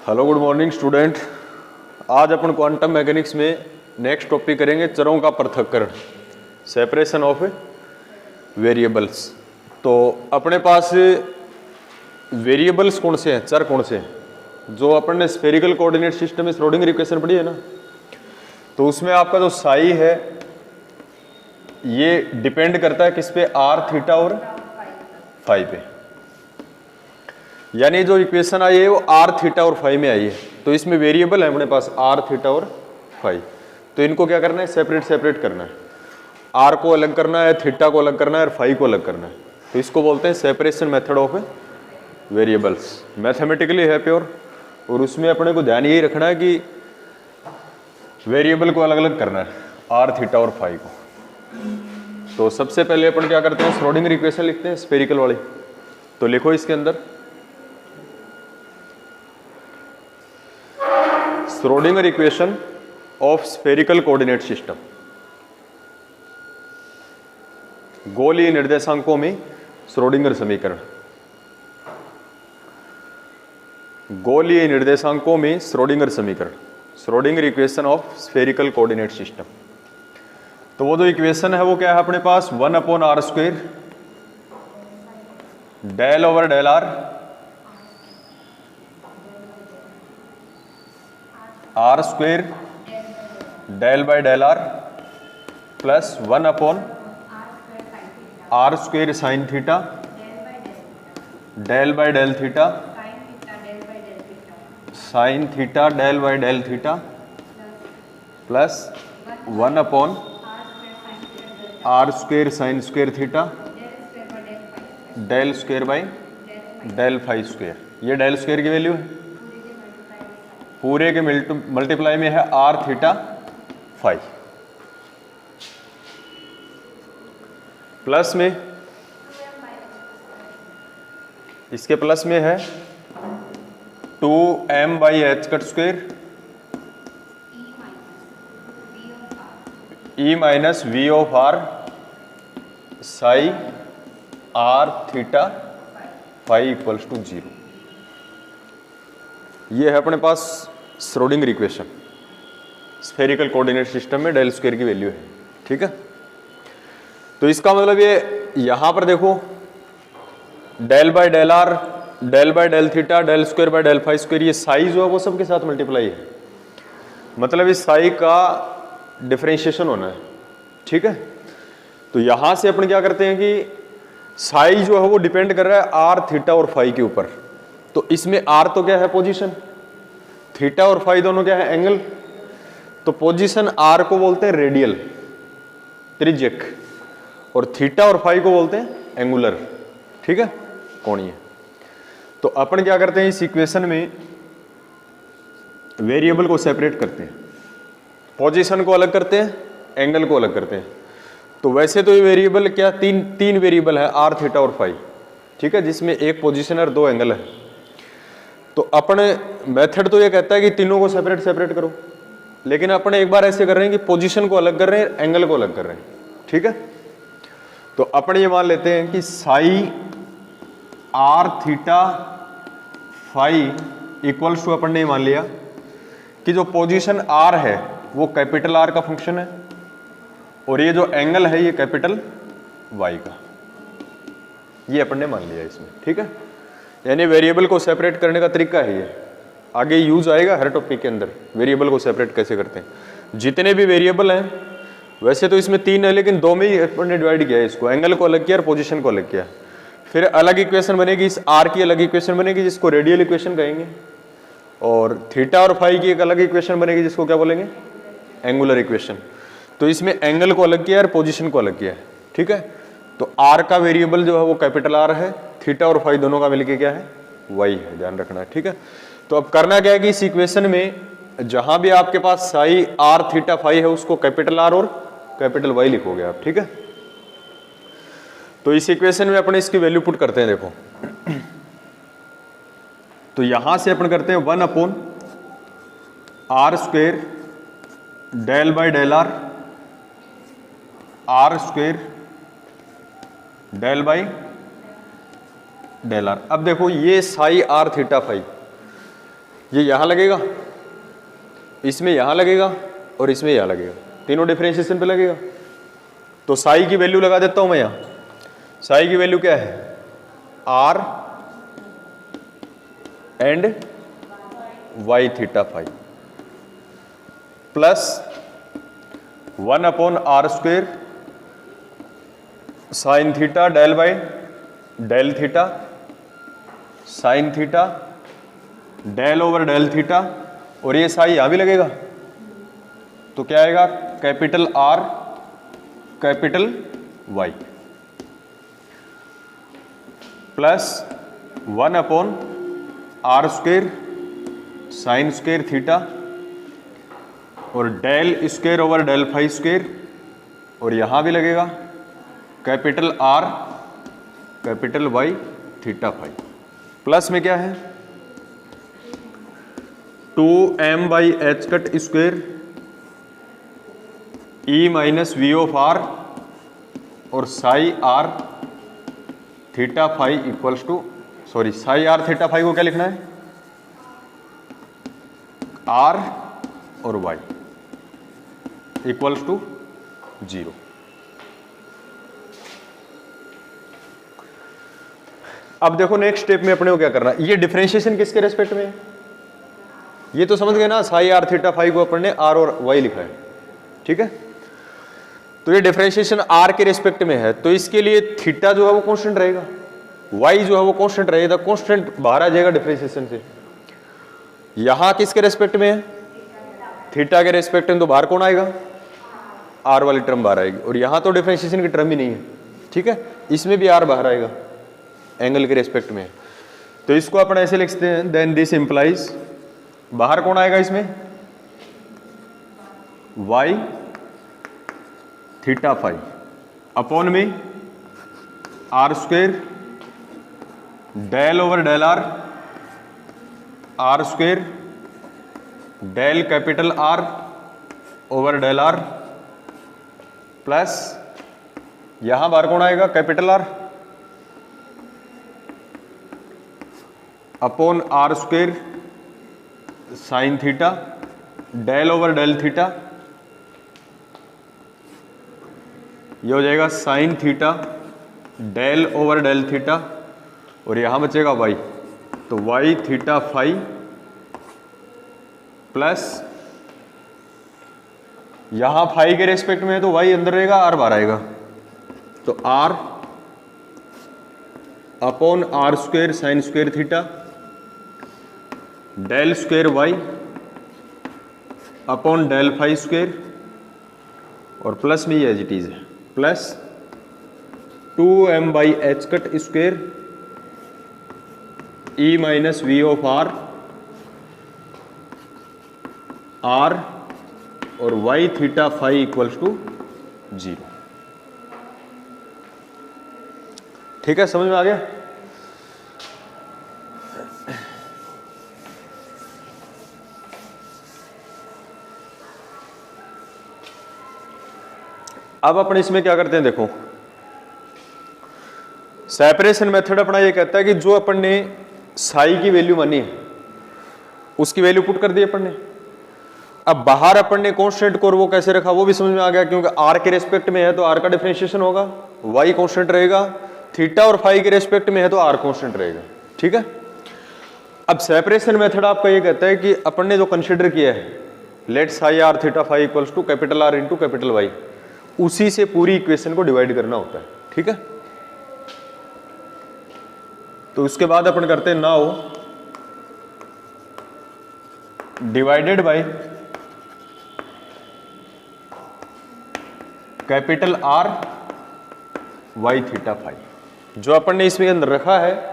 Hello good morning student. आज अपन quantum mechanics में next topic करेंगे चरों का पृथक्करण, सेपरेशन ऑफ वेरिएबल्स। तो अपने पास वेरिएबल्स कौन से हैं, चर कौन से हैं? जो अपन ने स्फेरिकल कोऑर्डिनेट सिस्टम में श्रोडिंगर इक्वेशन पढ़ी है ना, तो उसमें आपका जो साई है ये डिपेंड करता है किस पे, आर थीटा और फाई पे। यानी जो इक्वेशन आई है वो आर थीटा और फाई में आई है। तो इसमें वेरिएबल है अपने पास आर थीटा और फाई, तो इनको क्या करना है, सेपरेट करना है। आर को अलग करना है, थीटा को अलग करना है और फाई को अलग करना है। तो इसको बोलते हैं separation method of variables. Mathematically है प्योर, और उसमें अपने को ध्यान यही रखना है कि वेरिएबल को अलग अलग करना है, आर थीटा और फाई को। तो सबसे पहले अपन क्या करते हैं, श्रोडिंगर इक्वेशन लिखते हैं स्फेरिकल वाली। तो लिखो इसके अंदर Schrodinger equation of spherical coordinate system. गोलीय निर्देशांकों में श्रोडिंगर समीकरण, गोलीय निर्देशांकों में श्रोडिंगर समीकरण, Schrodinger equation of spherical coordinate system. तो वो जो इक्वेशन है वो क्या है अपने पास, 1/r² del over del R r² del by del R plus 1/r² sine theta del by del theta sine theta del by del theta plus 1/r² sine square theta del square by del phi square. ये del square की value है, पूरे के multiply में है are theta phi, plus में इसके plus में है 2m/h² e minus V of R psi R theta phi equals to 0। ये है अपने पास Schrodinger equation, spherical coordinate system में डेल स्क्वायर की वैल्यू है। ठीक है, तो इसका मतलब ये यहां पर देखो del by del R del by del theta del square by del phi square, ये साई जो है वो सबके साथ मल्टीप्लाई है, मतलब इस साई का डिफरेंशिएशन होना है। ठीक है, तो यहां से अपन क्या करते हैं कि साई जो है वो डिपेंड कर रहा है आर थीटा और फाई के ऊपर। तो इसमें आर तो क्या है, पोजीशन, थीटा और फाई दोनों क्या है, एंगल। तो पोजीशन आर को बोलते हैं रेडियल, त्रिज्यक, और थीटा और फाई को बोलते हैं एंगुलर। ठीक है, कोणीय। तो अपन क्या करते हैं, इस इक्वेशन में वेरिएबल को सेपरेट करते हैं, पोजीशन को अलग करते हैं, एंगल को अलग करते हैं। तो वैसे तो ये वेरिएबल क्या, तीन वेरिएबल है, आर थीटा और फाई। ठीक है, जिसमें एक पोजीशन और दो एंगल है। तो अपने मेथड तो ये कहता है कि तीनों को सेपरेट करो, लेकिन अपने एक बार ऐसे कर रहे हैं कि पोजीशन को अलग कर रहे हैं, एंगल को अलग कर रहे हैं। ठीक है, तो अपन ये मान लेते हैं कि psi R theta phi equals to, अपन ने मान लिया कि जो पोजीशन आर है वो कैपिटल आर का फंक्शन है, और ये जो एंगल है ये कैपिटल वाई का, ये अपन ने मान लिया इसमें। ठीक है, यानी वेरिएबल को सेपरेट करने का तरीका है ये, आगे यूज आएगा हर टॉपिक के अंदर, वेरिएबल को सेपरेट कैसे करते हैं। जितने भी वेरिएबल हैं, वैसे तो इसमें 3 है, लेकिन 2 में ही अपन ने डिवाइड किया है इसको, एंगल को अलग किया और पोजीशन को अलग किया। फिर अलग इक्वेशन बनेगी, इस आर की अलग इक्वेशन बनेगी जिसको रेडियल इक्वेशन कहेंगे, और थीटा और फाई की एक अलग इक्वेशन बनेगी जिसको क्या बोलेंगे, एंगुलर इक्वेशन। तो इसमें एंगल को अलग किया और पोजीशन को अलग किया है। ठीक है, तो आर का वेरिएबल जो है वो कैपिटल आर है, थीटा और फाई दोनों का मिलके क्या है, वाई है, ध्यान रखना है। ठीक है, तो अब करना क्या है कि इस इक्वेशन में जहां भी आपके पास साई आर थीटा फाई है उसको कैपिटल आर और कैपिटल वाई लिखोगे आप। ठीक है, तो इस इक्वेशन में अपन इसकी वैल्यू पुट करते हैं। देखो तो यहां से अपन करते हैं 1/r² del by del R r² del by del R. अब देखो ये साई आर थीटा फाई, ये यहाँ लगेगा, इसमें यहाँ लगेगा और इसमें यहाँ लगेगा, तीनों डिफरेंशिएशन पे लगेगा। तो साई की वैल्यू लगा देता हूं मैं यहाँ। साई की वैल्यू क्या है, R and Y theta phi plus 1/r² sine theta del by del theta sine theta del over del theta, और ये साई यहां भी लगेगा, तो क्या आएगा, capital R capital Y plus 1/r² sine square theta और del square over del phi square, और यहां भी लगेगा capital R capital Y theta phi, plus में क्या है 2m/h² E minus V of R और Sai R theta phi equals to, sorry psi R theta phi को क्या लिखना है, आर और वाई इक्वल्स टू 0। अब देखो नेक्स्ट स्टेप में अपने को क्या करना है, ये डिफरेंशिएशन किसके रेस्पेक्ट में है, ये तो समझ गए ना, साई आर थीटा फाई को अपन ने आर और वाई लिखा है, ठीक है। तो ये डिफरेंशिएशन आर के रेस्पेक्ट में है, तो इसके लिए थीटा जो है वो कांस्टेंट रहेगा, वाई जो है वो कांस्टेंट रहेगा, कांस्टेंट बाहर आ जाएगा डिफरेंशिएशन से। यहां किसके रेस्पेक्ट में है, थीटा के रेस्पेक्ट में, तो बाहर कौन आएगा, आर वाली टर्म बाहर आएगी, और यहां तो डिफरेंशिएशन की टर्म ही नहीं है, ठीक है, इसमें भी आर बाहर आएगा, एंगल के रेस्पेक्ट में। तो इसको अपन ऐसे लिखते हैं, देन दिस इंप्लाइज, बाहर कौन आएगा इसमें, वाई थीटा फाई अपॉन में r² del over del R r² del capital R over del R plus यहां बाहर कौन आएगा, capital R upon r² sine theta del over del theta, ये हो जाएगा sine theta del over del theta, और यहां बचेगा वाई, तो वाई थीटा फाई प्लस यहां फाई के रेस्पेक्ट में है तो वाई अंदर रहेगा, आर बाहर आएगा, तो R upon r² sine square theta del square Y upon del phi square, और प्लस में ये एज इट इज है, plus 2m/h² E minus V of R R और Y theta phi equals to 0। ठीक है, समझ में आ गया। अब अपन इसमें क्या करते हैं, देखो सेपरेशन मेथड अपना ये कहता है कि जो अपन ने साई की वैल्यू मानी है उसकी वैल्यू पुट कर दी अपन ने। अब बाहर अपन ने कांस्टेंट को और वो कैसे रखा वो भी समझ में आ गया, क्योंकि आर के रेस्पेक्ट में है तो आर का डिफरेंशिएशन होगा, वाई कांस्टेंट रहेगा, थीटा और फाई के रेस्पेक्ट में है तो आर कांस्टेंट रहेगा, ठीक है। अब सेपरेशन मेथड आपका ये कहता है कि अपन ने जो कंसिडर किया है let psi R theta phi equals to capital R into capital Y, उसी से पूरी इक्वेशन को डिवाइड करना होता है, ठीक है। तो उसके बाद अपन करते हैं now divided by capital R Y theta phi, जो अपन ने इसमें अंदर रखा है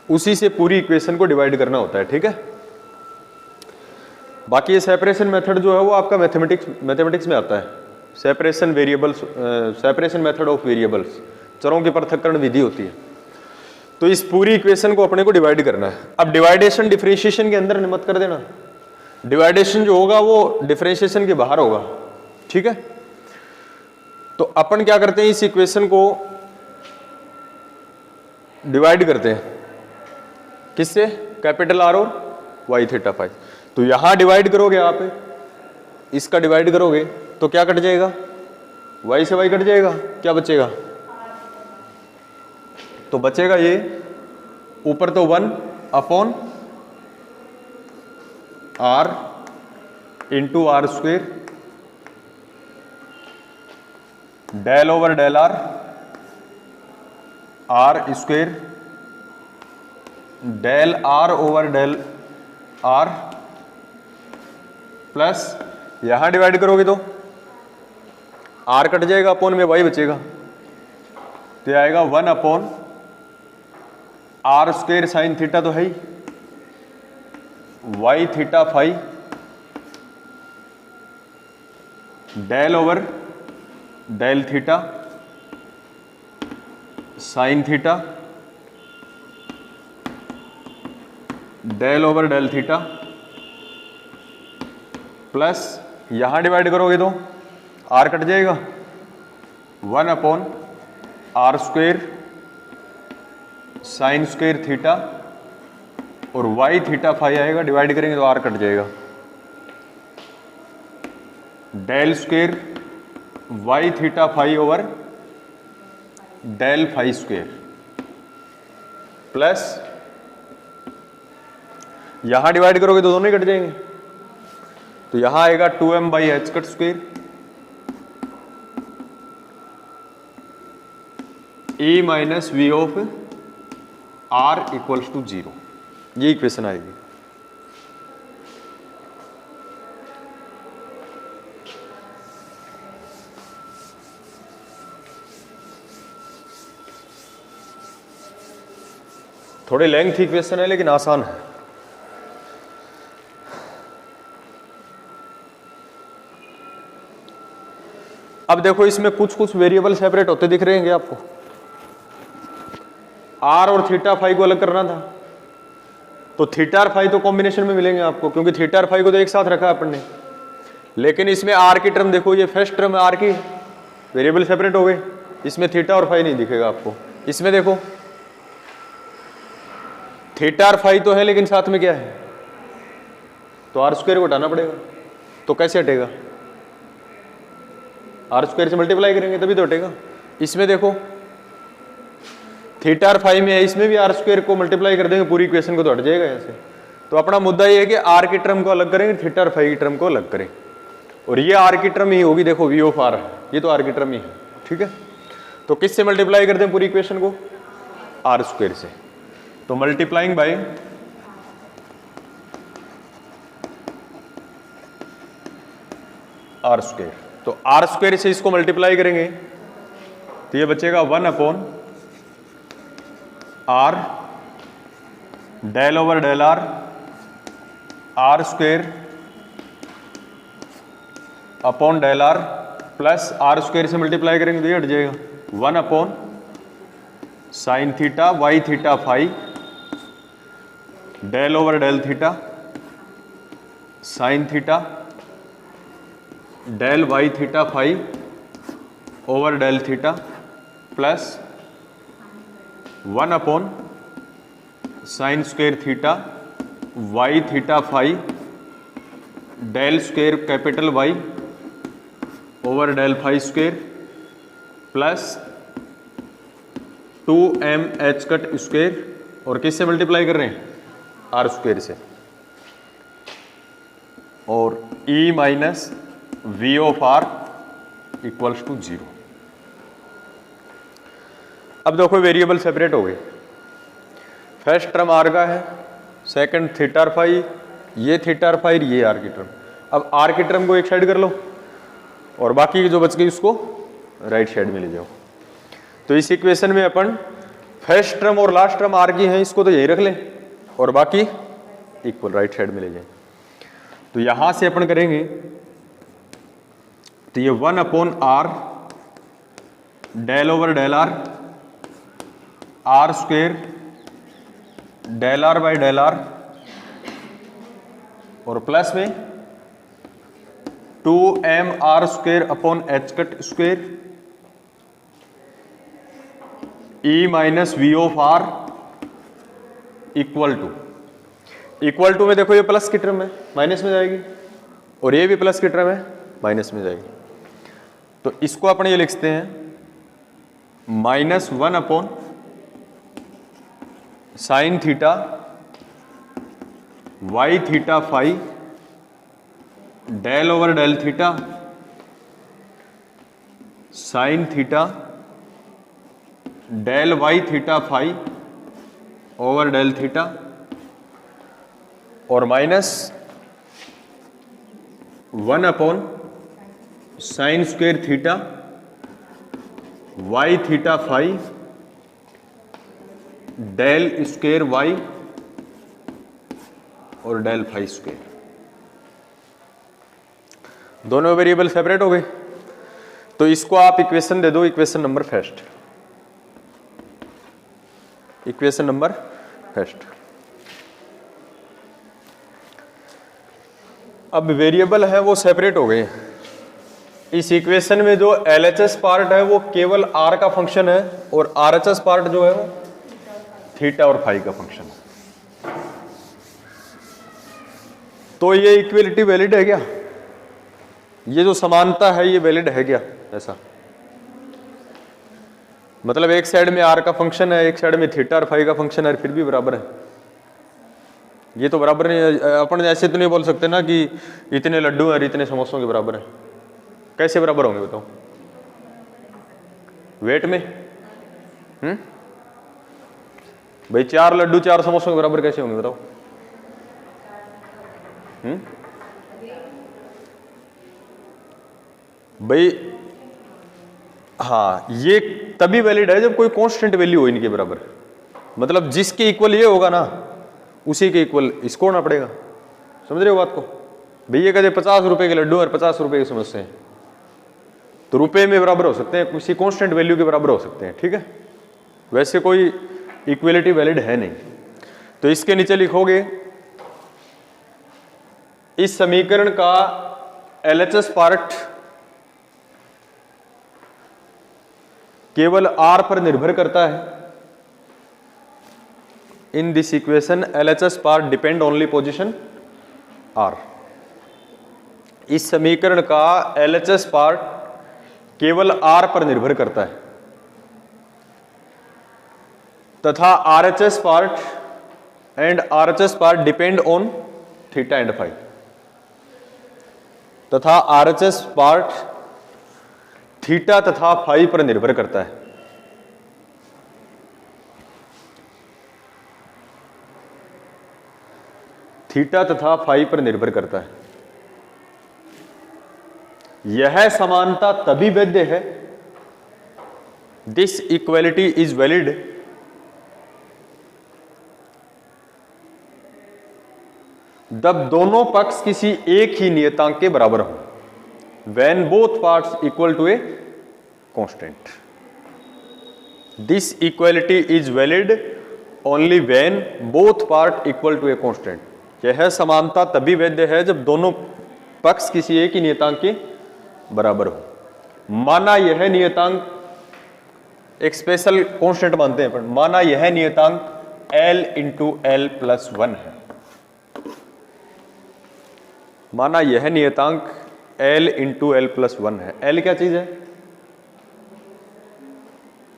उसी से पूरी इक्वेशन को डिवाइड करना होता है, ठीक है। बाकी ये सेपरेशन मेथड जो है वो आपका मैथमेटिक्स में आता है, separation variables, separation method of variables, चरों की पृथक्करण विधि होती है। तो इस पूरी इक्वेशन को अपने को डिवाइड करना है। अब डिवाइडेशन डिफरेंशिएशन के अंदर मत कर देना, डिवाइडेशन जो होगा वो डिफरेंशिएशन के बाहर होगा, ठीक है। तो अपन क्या करते हैं, इस इक्वेशन को डिवाइड करते हैं किससे, कैपिटल आर और वाई थीटा फाई। तो यहां डिवाइड करोगे आप, इसका डिवाइड करोगे तो क्या कट जाएगा, वाई से वाई कट जाएगा, क्या बचेगा, तो बचेगा ये ऊपर तो 1 upon R into R square del over del R R square del R over del R plus यहां डिवाइड करोगे तो आर कट जाएगा, अपॉन में वाई बचेगा, तो आएगा 1 upon R square sine theta तो है ही, Y theta phi del over del theta sine theta del over del theta plus यहां डिवाइड करोगे तो आर कट जाएगा, 1 upon R square sine square theta और वाई थीटा फाई आएगा, divide करेंगे तो आर कट जाएगा, del square Y theta phi over del phi square plus यहां डिवाइड करोगे तो दोनों ही कट जाएंगे, तो यहां आएगा 2m by H cut square E minus V of R equals to 0, ये इक्वेशन आएगी। थोड़े लेंथ इक्वेशन है लेकिन आसान है। अब देखो इसमें कुछ कुछ वेरिएबल सेपरेट होते दिख रहे हैं आपको, आर और थीटा फाई को अलग करना था, तो थीटा और फाई तो कॉम्बिनेशन में मिलेंगे आपको, क्योंकि थीटा और फाई को तो एक साथ रखा अपन ने, लेकिन इसमें आर की टर्म देखो, ये फर्स्ट टर्म आर की वेरिएबल सेपरेट हो गए, इसमें थीटा और फाई नहीं दिखेगा आपको। इसमें देखो थीटा और फाई तो है लेकिन साथ में क्या है, तो आर स्क्वायर को हटाना पड़ेगा, तो कैसे हटेगा, आर स्क्वायर से मल्टीप्लाई करेंगे तभी तो हटेगा। इसमें देखो थीटा और फाई में है, इसमें भी आर स्क्वायर को मल्टीप्लाई कर देंगे, पूरी इक्वेशन को तो हट जाएगा ऐसे। तो अपना मुद्दा ये है कि आर की टर्म को अलग करेंगे, थीटा और फाई की टर्म को अलग करें, और ये आर की टर्म ही होगी, देखो वी ऑफ आर है, ये तो आर की टर्म ही है, ठीक है। तो किससे मल्टीप्लाई कर दें पूरी इक्वेशन को, आर स्क्वायर से, तो मल्टीप्लाइंग बाय आर स्क्वायर, तो आर स्क्वायर से इसको मल्टीप्लाई करेंगे तो ये बचेगा 1 upon R del over del R R square upon del R plus R square से मल्टीप्लाई करेंगे तो ये हट जाएगा, 1 upon sine theta Y theta phi del over del theta sine theta del Y theta phi over del theta plus 1 upon sine square theta Y theta phi del square capital Y over del phi square plus 2m H cut square, और किससे multiply कर रहे हैं, are square से, और e minus V of R equals to 0। अब देखो variable separate हो गए, फर्स्ट टर्म आर का है, सेकंड थीटा और फाई, ये थीटा और फाई, ये आर की टर्म। अब आर की टर्म को एक साइड कर लो और बाकी जो बच गई उसको राइट साइड में ले जाओ। तो इस इक्वेशन में अपन फर्स्ट टर्म और लास्ट टर्म आर की हैं, इसको तो यही रख लें और बाकी इक्वल राइट साइड में ले जाएं। तो यहां से अपन करेंगे तो ये 1 upon R del over del R R square del R by del R, और प्लस में 2m R square upon H cut square E minus V of R equal to, equal to में देखो ये प्लस की term है, minus में जाएगी, और ये भी प्लस की टर्म है, माइनस में जाएगी। तो इसको अपन ये लिखते हैं -1 upon sine theta Y theta phi del over del theta sine theta del Y theta phi over del theta, और -1 upon sine square theta Y theta phi del square Y और डेल फाई स्क्वायर। दोनों variable separate हो गए, तो इसको आप equation दे दो, equation number first, equation number first. अब वेरिएबल है वो सेपरेट हो गए। इस इक्वेशन में जो LHS पार्ट है वो केवल r का फंक्शन है, और RHS पार्ट जो है वो थीटा और फाई का फंक्शन है। तो ये इक्वलिटी वैलिड है क्या? ये जो समानता है ये वैलिड है क्या? ऐसा मतलब एक साइड में r का फंक्शन है, एक साइड में थीटा और फाई का फंक्शन है, फिर भी बराबर है। ये तो बराबर नहीं है। अपन ऐसे तो नहीं बोल सकते ना कि इतने लड्डू और इतने समोसों के बराबर है। कैसे बराबर होंगे बताओ? वेट में? भाई 4 लड्डू 4 समोसों के बराबर कैसे होंगे बताओ? भाई हाँ, ये तभी वैलिड है जब कोई कांस्टेंट वैल्यू हो इनके बराबर। मतलब जिसके इक्वल ये होगा ना, उसी के इक्वल इसको होना पड़ेगा। समझ रहे हो बात को? भैया कहते 50 रुपए के लड्डू और 50 रुपए की समोसे हैं, तो रुपए में बराबर हो सकते हैं, किसी कांस्टेंट वैल्यू के बराबर हो सकते हैं। ठीक है, वैसे कोई इक्वलिटी वैलिड है नहीं। तो इसके नीचे लिखोगे इस समीकरण का LHS पार्ट केवल r पर निर्भर करता है। In this equation LHS part depend only position r। इस समीकरण का LHS पार्ट केवल r पर निर्भर करता है, तथा RHS part and RHS part depend on theta and phi, तथा RHS पार्ट थीटा तथा फाई पर निर्भर करता है। थीटा तथा फाई पर निर्भर करता है। यह समानता तभी वैध है, दिस इक्वलिटी इज वैलिड, जब दोनों पक्ष किसी एक ही नियतांक के बराबर हों, when both parts equal to a constant. This equality is valid only when both part equal to a constant. यह समानता तभी वैध है जब दोनों पक्ष किसी एक ही नियतांक के बराबर हो। माना यह नियतांक एक स्पेशल कांस्टेंट मानते हैं, पर माना यह नियतांक L इंटू L प्लस 1 है। माना यह नियतांक L इंटू L प्लस 1 है। L क्या चीज है?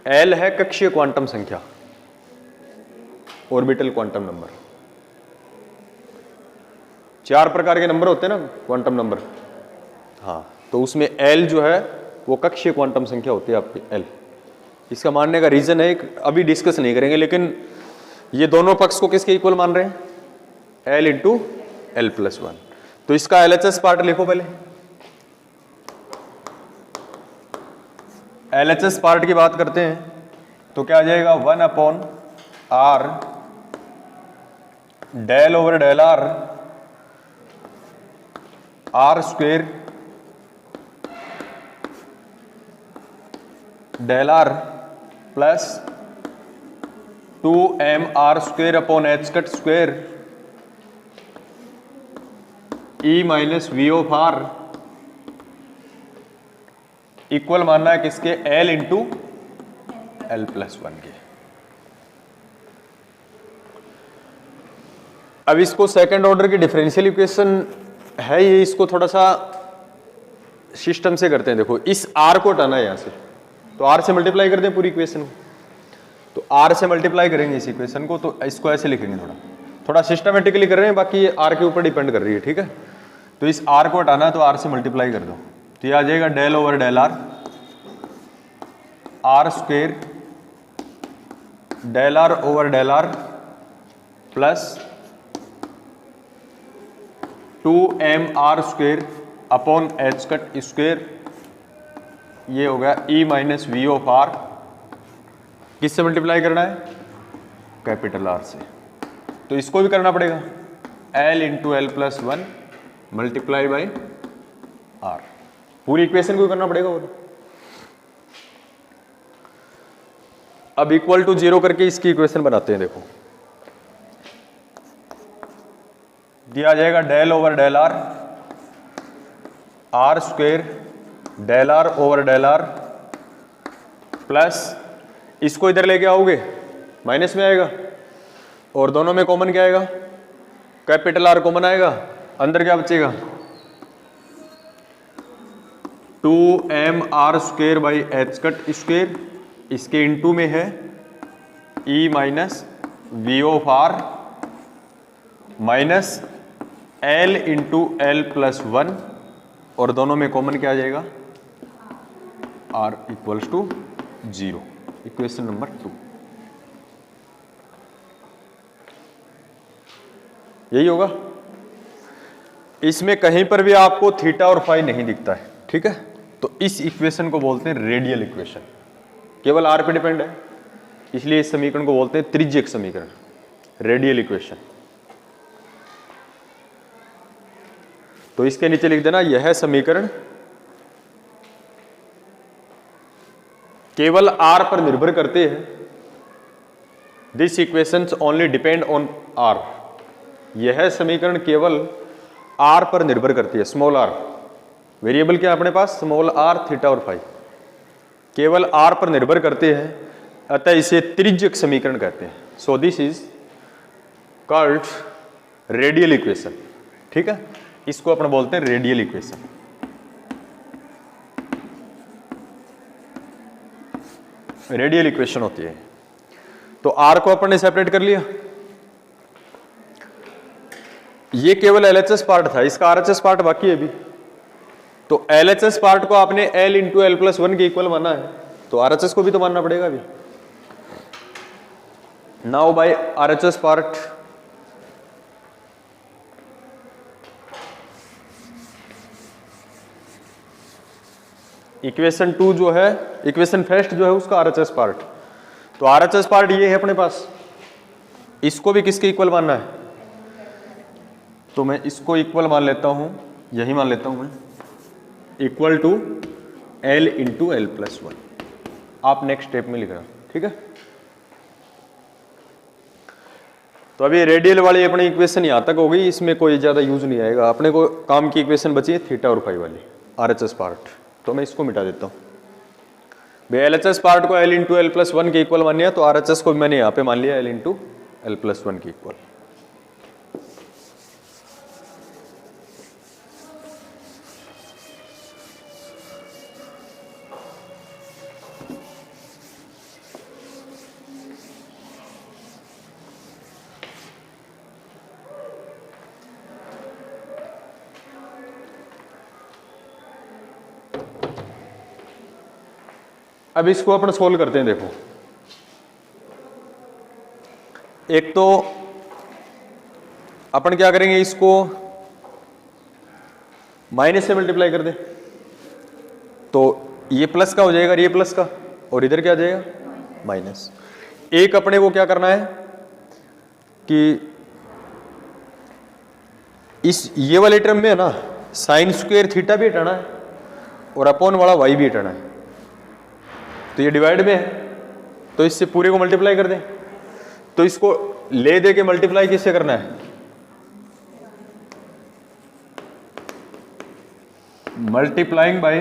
L है कक्षीय क्वांटम संख्या, ऑर्बिटल क्वांटम नंबर। 4 प्रकार के नंबर होते हैं ना क्वांटम नंबर, हाँ, तो उसमें L जो है वो कक्षीय क्वांटम संख्या होती है आपकी L। इसका मानने का रीजन है, अभी डिस्कस नहीं करेंगे, लेकिन ये दोनों पक्ष को किसके इक्वल मान रहे हैं? L into L plus 1। तो इसका LHS पार्ट लिखो पहले। LHS पार्ट की बात करते हैं तो क्या आ जाएगा? 1 upon R del over del R square del R plus 2mR square upon h cut square E minus V of R equal मानना है किसके? L इंटू L प्लस 1 के। अब इसको सेकंड ऑर्डर की डिफरेंशियल इक्वेशन है ये, इसको थोड़ा सा सिस्टम से करते हैं। देखो इस r को हटाना है यहां से, तो r से मल्टीप्लाई कर दें पूरी इक्वेशन को, तो r से मल्टीप्लाई करेंगे इस इक्वेशन को, तो इसको ऐसे लिखेंगे, थोड़ा सिस्टमेटिकली कर रहे हैं, बाकी ये r के ऊपर डिपेंड कर रही है, ठीक है। तो इस r को हटाना है तो r से मल्टीप्लाई कर दो, तो ये आ जाएगा del over del r, r square del r over del r plus 2mr square upon H cut square, ये हो गया e minus V of r। किससे मल्टीप्लाई करना है? कैपिटल R से, तो इसको भी करना पड़ेगा L into L plus one multiply by R, पूरी इक्वेशन को करना पड़ेगा वो। अब इक्वल टू 0 करके इसकी इक्वेशन बनाते हैं। देखो दिया जाएगा del over del R, R square del R over del R plus इसको इधर लेके आओगे माइनस में आएगा, और दोनों में कॉमन क्या आएगा? कैपिटल R कॉमन आएगा, अंदर क्या बचेगा? 2mr square by H cut square, इसके इनटू में है e minus V of r minus l into L plus one, और दोनों में कॉमन क्या आ जाएगा? r equals to 0, equation number 2। यही होगा। इसमें कहीं पर भी आपको थीटा और फाई नहीं दिखता है, ठीक है, तो इस इक्वेशन को बोलते हैं रेडियल इक्वेशन, केवल r पे डिपेंड है, इसलिए इस समीकरण को बोलते हैं त्रिज्यक समीकरण, रेडियल इक्वेशन। तो इसके नीचे लिख देना यह समीकरण केवल r पर निर्भर करते हैं, this equations only depend on r। यह समीकरण केवल r पर निर्भर करती है, स्मॉल r, वेरिएबल क्या है अपने पास? स्मॉल r, थीटा और फाई, केवल r पर निर्भर करते हैं, अतः इसे त्रिज्यक समीकरण कहते हैं। So this is called radial equation, ठीक है, इसको अपन बोलते हैं रेडियल इक्वेशन। रेडियल इक्वेशन होती है। तो r को अपन ने सेपरेट कर लिया, ये केवल LHS पार्ट था, इसका RHS पार्ट बाकी है अभी। तो LHS पार्ट को आपने L into L plus one के इक्वल माना है, तो RHS को भी तो मानना पड़ेगा अभी। Now by RHS part, equation 2 जो है, इक्वेशन फर्स्ट जो है उसका RHS पार्ट, तो RHS पार्ट ये है अपने पास, इसको भी किसके इक्वल मानना है? तो मैं इसको इक्वल मान लेता हूं, यही मान लेता हूं मैं, equal to L into L plus one. आप नेक्स्ट स्टेप में लिखना, ठीक है। तो अभी रेडियल वाली अपनी इक्वेशन यहां तक हो गई, इसमें कोई ज्यादा यूज नहीं आएगा, अपने को काम की इक्वेशन बची है थीटा और फाई वाली, RHS पार्ट, तो मैं इसको मिटा देता हूं। भाई LHS पार्ट को L into L plus one के इक्वल मान लिया, तो RHS को मैंने यहां पे मान लिया L into L plus one के इक्वल। अब इसको अपन सोल्व करते हैं। देखो एक तो अपन क्या करेंगे, इसको माइनस से मल्टीप्लाई कर दे, तो ये प्लस का हो जाएगा, ये प्लस का, और इधर क्या आ जाएगा? माइनस। एक अपने को क्या करना है कि इस ये वाले टर्म में है ना, साइन स्क्वायर थीटा भी हटाना है और अपॉन वाला वाई भी हटाना है, तो ये डिवाइड में है, तो इससे पूरे को मल्टीप्लाई कर दें। तो इसको ले दे के मल्टीप्लाई किससे करना है? मल्टीप्लाइंग बाय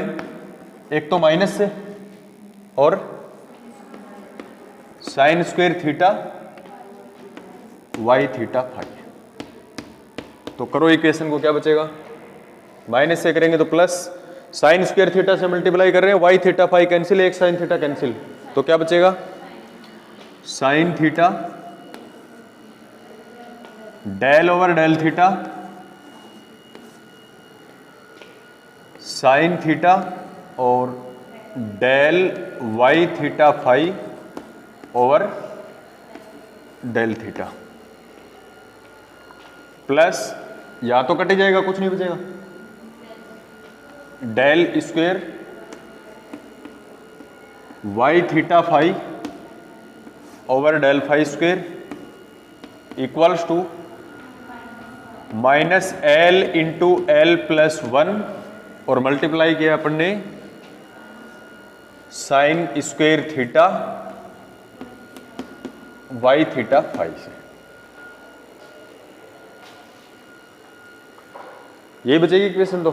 एक तो माइनस से और sine square theta Y theta phi, तो करो इक्वेशन को, क्या बचेगा, माइनस से करेंगे तो प्लस, साइन स्क्वायर थीटा से मल्टीप्लाई कर रहे हैं, वाई थीटा फाई कैंसिल, एक साइन थीटा कैंसिल, तो क्या बचेगा, sine theta del over del theta sine theta और del Y theta phi over del theta, plus या तो कट जाएगा, कुछ नहीं बचेगा, del square Y theta phi over del phi square equals to minus L into L plus 1 और multiply किया अपन ने sign square theta Y theta phi से, यही बचेगी इक्वेशन। तो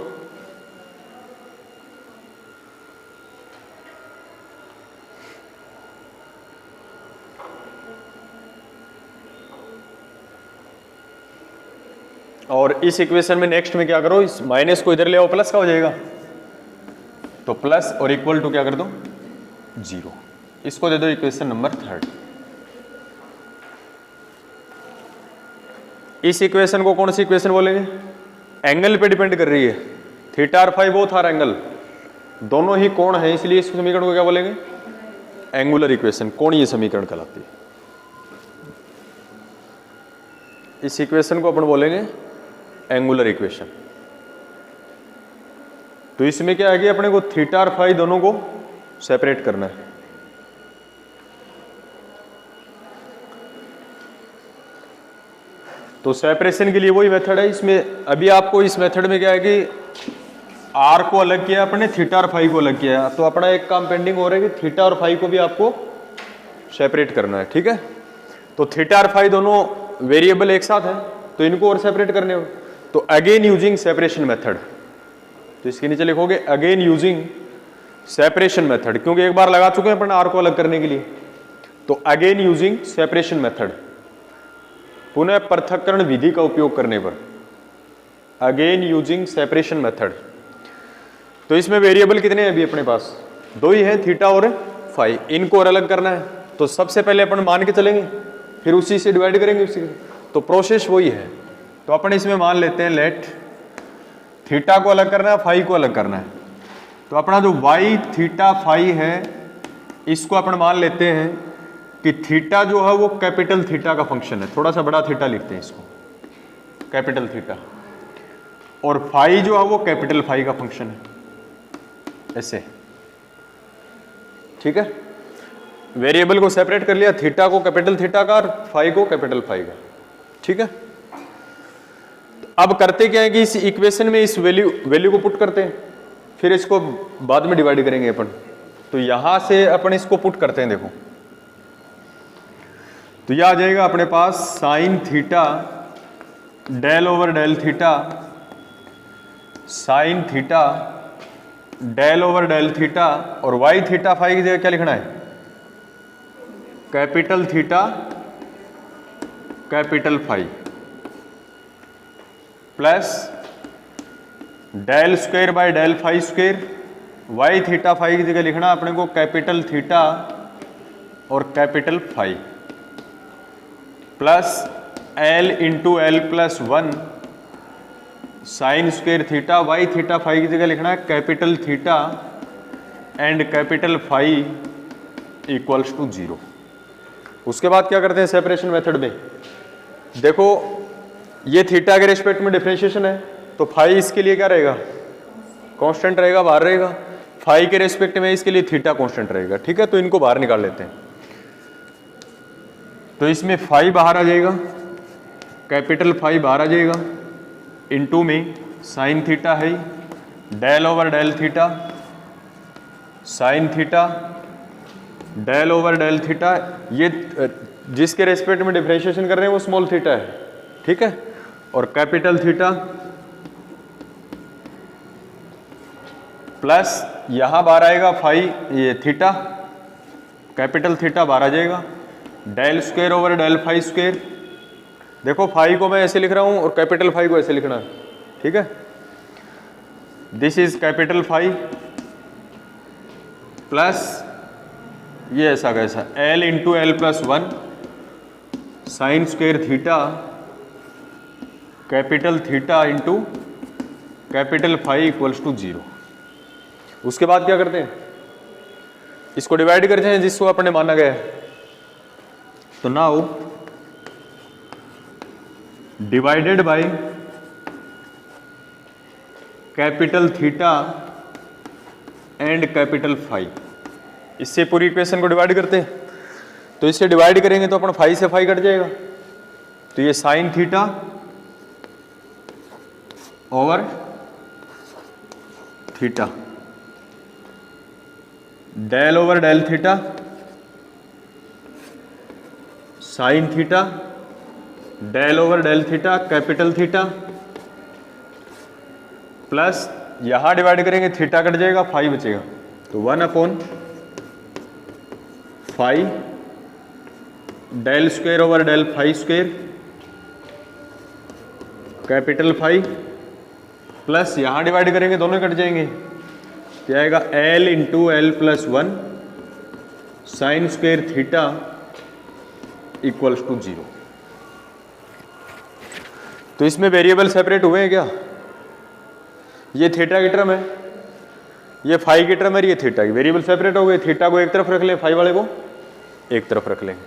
और इस इक्वेशन में नेक्स्ट में क्या करो, इस माइनस को इधर ले आओ, प्लस का हो जाएगा, तो प्लस और इक्वल टू क्या कर दो, 0। इसको दे दो इक्वेशन नंबर 3। इस इक्वेशन को कौन सी इक्वेशन बोलेंगे, एंगल पे डिपेंड कर रही है, थीटा और फाई बोथ आर एंगल, दोनों ही कोण है, इसलिए इस समीकरण को क्या बोलेंगे, एंगुलर इक्वेशन, कोणीय समीकरण कहलाती है। इस इक्वेशन को अपन बोलेंगे एंगुलर इक्वेशन। तो इसमें क्या है कि अपने को थीटा और फाई दोनों को सेपरेट करना है। तो सेपरेशन के लिए वही मेथड है। इसमें अभी आपको इस मेथड में क्या है कि आर को अलग किया अपने, थीटा और फाई को अलग किया, तो अपना एक काम पेंडिंग हो रहा है कि थीटा और फाई को भी आपको सेपरेट करना है, ठीक है। तो थीटा और फाई दोनों वेरिएबल एक साथ है, तो इनको और सेपरेट करने हो, तो अगेन यूजिंग सेपरेशन मेथड, तो इसके नीचे लिखोगे अगेन यूजिंग सेपरेशन मेथड, क्योंकि एक बार लगा चुके हैं अपन आर को अलग करने के लिए। तो अगेन यूजिंग सेपरेशन मेथड, पुनः पृथक्करण विधि का उपयोग करने पर, अगेन यूजिंग सेपरेशन मेथड। तो इसमें वेरिएबल कितने हैं अभी अपने पास, 2 ही है, थीटा और फाई, इनको और अलग करना है। तो सबसे पहले अपन मान के चलेंगे, फिर उसी से डिवाइड करेंगे उसी, तो प्रोसेस वही है। तो अपन इसमें मान लेते हैं लेट थीटा को अलग करना है, फाई को अलग करना है। तो अपना जो वाई थीटा फाई है, इसको अपन मान लेते हैं कि थीटा जो है वो कैपिटल थीटा का फंक्शन है, थोड़ा सा बड़ा थीटा लिखते हैं इसको, कैपिटल थीटा, और फाई जो है वो कैपिटल फाई का फंक्शन है, ऐसे, ठीक है। वेरिएबल को सेपरेट कर लिया, थीटा को कैपिटल थीटा का और फाई को कैपिटल फाई का, ठीक है। अब करते क्या है कि इस इक्वेशन में इस वैल्यू को पुट करते हैं, फिर इसको बाद में डिवाइड करेंगे अपन। तो यहां से अपन इसको पुट करते हैं, देखो, तो यह आ जाएगा अपने पास sine theta del over del theta sine theta del over del theta, और वाई थीटा फाई की जगह क्या लिखना है, capital theta capital phi, plus del square by del phi square, Y theta phi की जगह लिखना अपने को कैपिटल थीटा और capital phi, plus L into L plus 1 sine square theta, Y theta phi की जगह लिखना है capital theta and capital phi equals to 0। उसके बाद क्या करते हैं सेपरेशन मेथड में, देखो ये थीटा के रेस्पेक्ट में डिफरेंशिएशन है, तो फाई इसके लिए क्या रहेगा, कांस्टेंट रहेगा, बाहर रहेगा। फाई के रेस्पेक्ट में इसके लिए थीटा कांस्टेंट रहेगा, ठीक है। तो इनको बाहर निकाल लेते हैं, तो इसमें फाई बाहर आ जाएगा, कैपिटल फाई बाहर आ जाएगा, इनटू में साइन थीटा है, del over del theta sine theta del over del theta, ये जिसके रेस्पेक्ट में डिफरेंशिएशन कर रहे हैं वो स्मॉल थीटा है, ठीक है, और कैपिटल थीटा प्लस यहां बाहर आएगा फाई, ये थीटा, कैपिटल थीटा बाहर आ जाएगा, del square over del phi square देखो फाई को मैं ऐसे लिख रहा हूं और कैपिटल फाई को ऐसे लिखना है, ठीक है। This is capital phi plus ये ऐसा कैसा L into L plus 1 sine square theta capital theta into capital phi equals to 0। उसके बाद क्या करते हैं, इसको डिवाइड करते हैं जिसको अपने माना गया है। तो now divided by capital theta and capital phi, इससे पूरी इक्वेशन को डिवाइड करते हैं। तो इससे डिवाइड करेंगे तो अपन फाई से फाई कट जाएगा, तो ये sine theta over theta del over del theta sine theta del over del theta capital theta plus यहां डिवाइड करेंगे थीटा कट जाएगा, फाई बचेगा, तो 1 upon phi del square over del phi square capital phi plus यहां divide करेंगे दोनों cut जाएंगे, क्या आएगा L into L plus 1 sine square theta equals to 0। तो इसमें वेरिएबल सेपरेट हुए हैं क्या, ये थीटा की टर्म है, ये फाई की टर्म है, ये थीटा की, वेरिएबल सेपरेट हो गए। थीटा को एक तरफ रख लें, फाई वाले को एक तरफ रख लेंगे।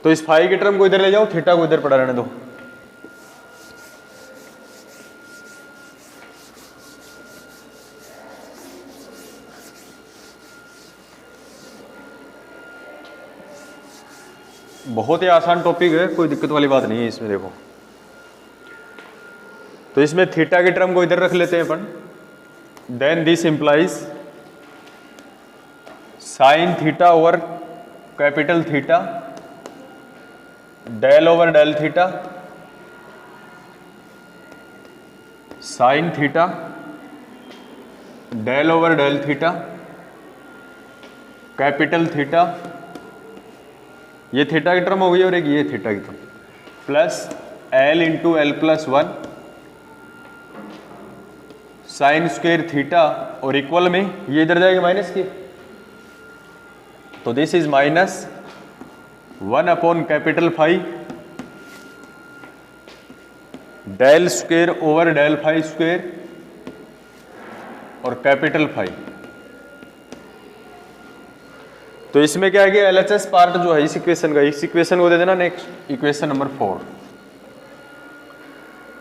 तो इस फाई की टर्म को इधर ले जाओ, थीटा को इधर पड़ा रहने दो। बहुत ही आसान टॉपिक है, कोई दिक्कत वाली बात नहीं है इसमें। देखो तो इसमें थीटा की टर्म को इधर रख लेते हैं अपन, then this implies sine theta over capital theta del over del theta sine theta del over del theta capital theta, ये थीटा की टर्म हो गई और एक ये थीटा की term, plus L into L plus 1 sine square theta और equal में ये इधर जाएगा माइनस की, तो this is minus 1 upon capital phi del square over del phi square और कैपिटल फाई। तो इसमें क्या है कि एलएचएस पार्ट जो है इस इक्वेशन का, इस इक्वेशन को दे देना नेक्स्ट इक्वेशन नंबर 4।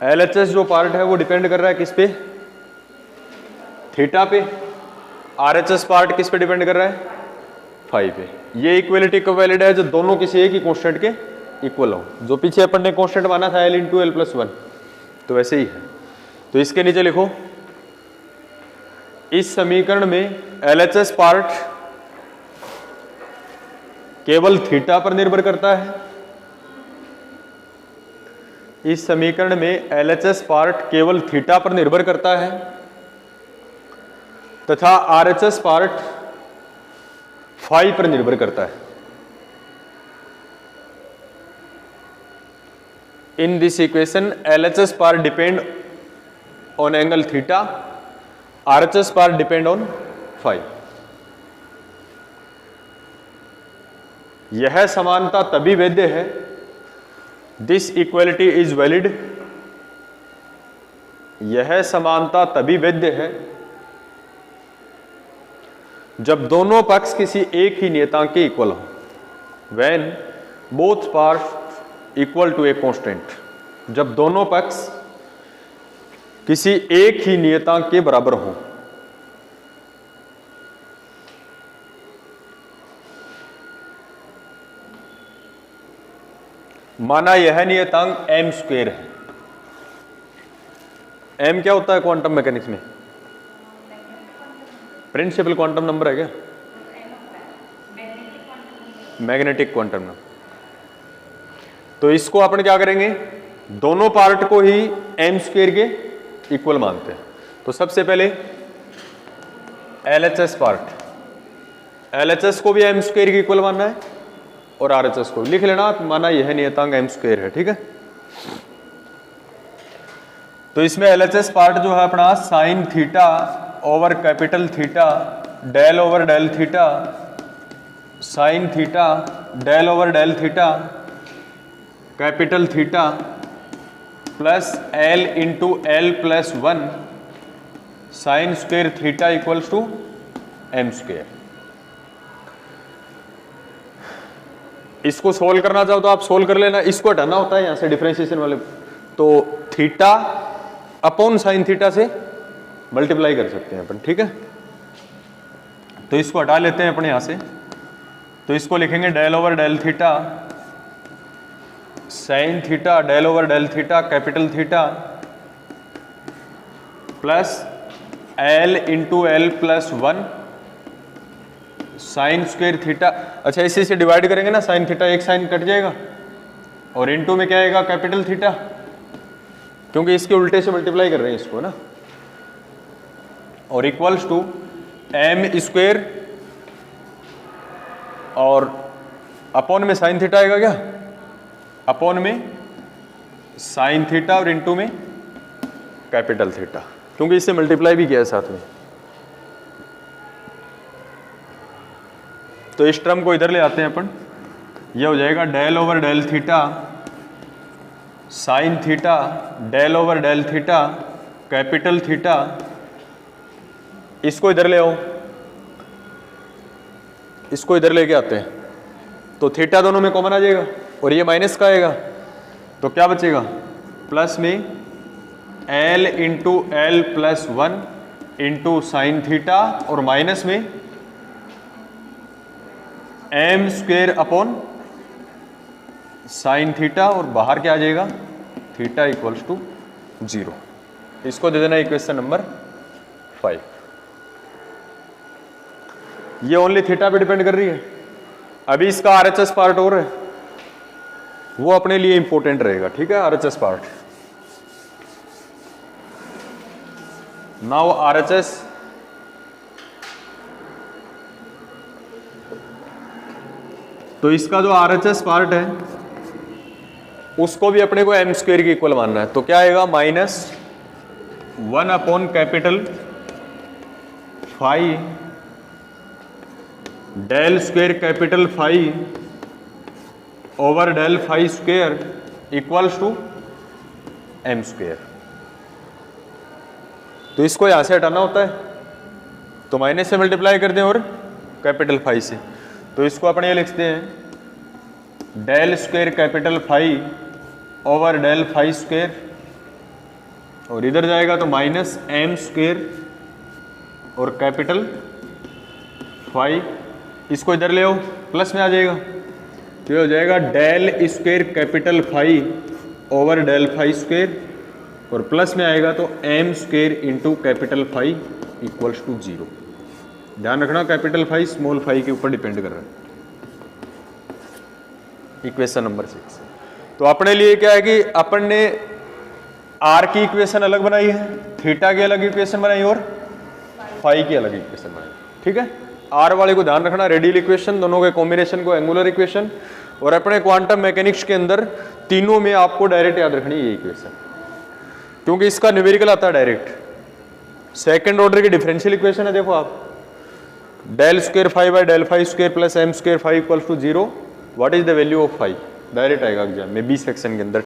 एलएचएस जो पार्ट है वो डिपेंड कर रहा है किस पे, थीटा पे। आरएचएस पार्ट किस पे डिपेंड कर रहा है, फाई पे। ये इक्वलिटी कब वैलिड है, जो दोनों किसी एक ही कांस्टेंट के इक्वल हो। जो पीछे अपन ने कांस्टेंट माना था एल इंटू एल प्लस 1, तो वैसे ही है। तो इसके नीचे लिखो, इस समीकरण में एलएचएस पार्ट केवल थीटा पर निर्भर करता है। इस समीकरण में एलएचएस पार्ट केवल थीटा पर निर्भर करता है तथा आरएचएस पार्ट फाई पर निर्भर करता है। In this equation LHS part depend on angle theta, RHS part depend on phi. यह समानता तभी वैध है, दिस इक्वलिटी इज वैलिड, यह समानता तभी वैध है जब दोनों पक्ष किसी एक ही नियतांक के इक्वल हो, when both part equal to a constant. जब दोनों पक्ष किसी एक ही नियतांक के बराबर हो। माना यह नियतांक m स्क्वेयर है। m क्या होता है क्वांटम मैकेनिक्स में, प्रिंसिपल क्वांटम नंबर है क्या, मैग्नेटिक क्वांटम नंबर। तो इसको अपन क्या करेंगे, दोनों पार्ट को ही m स्क्वेयर के इक्वल मानते हैं। तो सबसे पहले LHS पार्ट, LHS को भी m स्क्वेयर के इक्वल मानना है और RHS को लिख लेना, माना यह नियतांक m स्क्वायर है, ठीक है। तो इसमें LHS पार्ट जो है अपना sine theta over capital theta del over del theta sine theta del over del theta capital theta plus L into L plus 1 sine square theta equals to m square. इसको solve करना चाहो तो आप solve कर लेना, इसको हटाना होता है यहां से डिफरेंशिएशन वाले, तो थीटा अपॉन साइन थीटा से मल्टीप्लाई कर सकते हैं अपन, ठीक है। तो इसको हटा लेते हैं अपने यहां से, तो इसको लिखेंगे del over del theta sine theta del over del theta capital theta plus L into L plus 1 sine square theta. अच्छा, इसी से डिवाइड करेंगे ना, साइन थीटा एक साइन कट जाएगा और इनटू में क्या आएगा कैपिटल थीटा, क्योंकि इसके उल्टे से मल्टीप्लाई कर रहे हैं इसको ना, और इक्वल्स टू m स्क्वायर और अपॉन में साइन थीटा आएगा क्या, अपॉन में साइन थीटा और इनटू में कैपिटल थीटा, क्योंकि इससे मल्टीप्लाई भी किया है साथ में। तो इस टर्म को इधर ले आते हैं अपन, यह हो जाएगा del over del theta sine theta del over del theta capital theta, इसको इधर ले आओ, इसको इधर लेके आते हैं, तो थीटा दोनों में कॉमन आ जाएगा और ये माइनस का आएगा, तो क्या बचेगा प्लस में L into L plus 1 into sine theta और माइनस में m square upon sine theta और बाहर क्या आ जाएगा थीटा इक्वल्स टू 0। इसको दे देना इक्वेशन नंबर 5। ये ओनली थीटा पे डिपेंड कर रही है। अभी इसका RHS पार्ट और है, वो अपने लिए इंपॉर्टेंट रहेगा, ठीक है। RHS पार्ट, नाउ RHS तो इसका जो RHS पार्ट है उसको भी अपने को m स्क्वायर के इक्वल मानना है, तो क्या आएगा minus 1 upon capital phi del square capital phi over del phi square equals to m square. तो इसको यहां से हटाना होता है, तो माइनस से मल्टीप्लाई कर दें और कैपिटल फाई से, तो इसको अपने ये लिखते हैं del square capital phi over del phi square, और इधर जाएगा तो माइनस m स्क्वायर और कैपिटल फाई, इसको इधर ले आओ प्लस में आ जाएगा, तो ये हो जाएगा del square capital phi over del phi square और प्लस में आएगा तो m square into capital phi equals to 0। ध्यान रखना कैपिटल फाई स्मॉल फाई के ऊपर डिपेंड कर रहा है। Equation number 6। तो अपने लिए क्या है कि अपन ने r की इक्वेशन अलग बनाई है, थीटा की अलग इक्वेशन बनाई और फाई की अलग इक्वेशन बनाई, ठीक है। r वाले को ध्यान रखना, रेडियल इक्वेशन दोनों के कॉम्बिनेशन को एंगुलर इक्वेशन, और अपने क्वांटम मैकेनिक्स के अंदर तीनों में आपको डायरेक्ट याद रखनी है ये इक्वेशन, क्योंकि इसका न्यूमेरिकल आता है डायरेक्ट। सेकंड ऑर्डर की डिफरेंशियल इक्वेशन है, देखो आप del square phi by del phi square plus m square phi equals to 0, what is the value of phi, direct आएगा एग्जाम में 20 सेक्शन के अंदर।